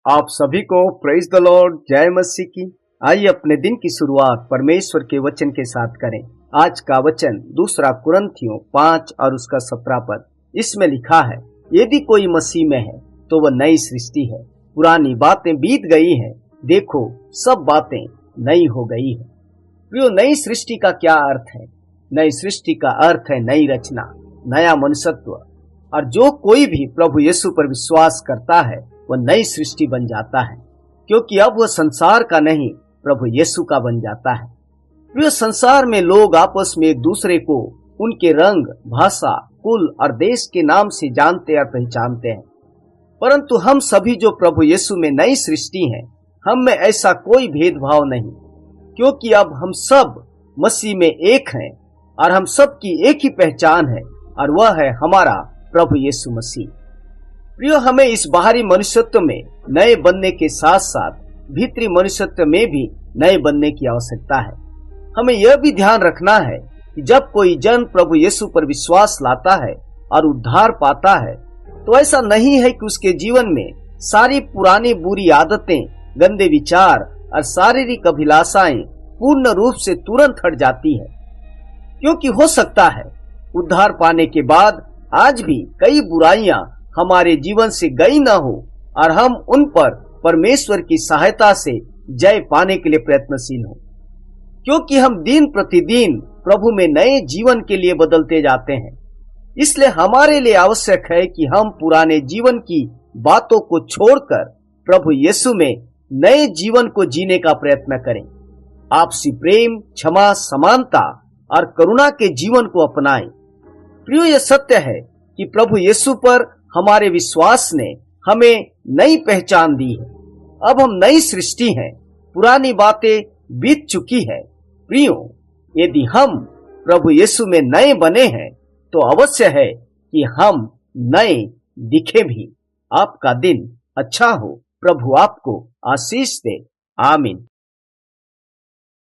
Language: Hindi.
आप सभी को प्रेज द लॉर्ड, जय मसीह की। आइए अपने दिन की शुरुआत परमेश्वर के वचन के साथ करें। आज का वचन 2 कुरिन्थियों 5 और उसका 17 पद। इसमें लिखा है, यदि कोई मसीह में है तो वह नई सृष्टि है, पुरानी बातें बीत गई हैं, देखो सब बातें नई हो गई है। प्रियो, नई सृष्टि का क्या अर्थ है? नई सृष्टि का अर्थ है नई रचना, नया मनुष्यत्व। और जो कोई भी प्रभु यीशु पर विश्वास करता है वह नई सृष्टि बन जाता है, क्योंकि अब वह संसार का नहीं प्रभु यीशु का बन जाता है। प्रिय, संसार में लोग आपस में एक दूसरे को उनके रंग, भाषा, कुल और देश के नाम से जानते और पहचानते हैं, परंतु हम सभी जो प्रभु यीशु में नई सृष्टि हैं, हम में ऐसा कोई भेदभाव नहीं, क्योंकि अब हम सब मसीह में एक हैं और हम सब की एक ही पहचान है और वह है हमारा प्रभु यीशु मसीह। प्रियो, हमें इस बाहरी मनुष्यत्व में नए बनने के साथ साथ भीतरी मनुष्यत्व में भी नए बनने की आवश्यकता है। हमें यह भी ध्यान रखना है कि जब कोई जन प्रभु यीशु पर विश्वास लाता है और उद्धार पाता है, तो ऐसा नहीं है कि उसके जीवन में सारी पुरानी बुरी आदतें, गंदे विचार और शारीरिक अभिलाषाएं पूर्ण रूप से तुरंत हट जाती है, क्योंकि हो सकता है उद्धार पाने के बाद आज भी कई बुराइयां हमारे जीवन से गई न हो और हम उन पर परमेश्वर की सहायता से जय पाने के लिए प्रयत्नशील हो, क्योंकि हम दिन प्रतिदिन प्रभु में नए जीवन के लिए बदलते जाते हैं। इसलिए हमारे लिए आवश्यक है कि हम पुराने जीवन की बातों को छोड़कर प्रभु यीशु में नए जीवन को जीने का प्रयत्न करें। आपसी प्रेम, क्षमा, समानता और करुणा के जीवन को अपनाएं। प्रियो, यह सत्य है कि प्रभु यीशु पर हमारे विश्वास ने हमें नई पहचान दी है। अब हम नई सृष्टि हैं, पुरानी बातें बीत चुकी है। प्रियो, यदि हम प्रभु यीशु में नए बने हैं तो अवश्य है कि हम नए दिखे भी। आपका दिन अच्छा हो। प्रभु आपको आशीष दे। आमीन।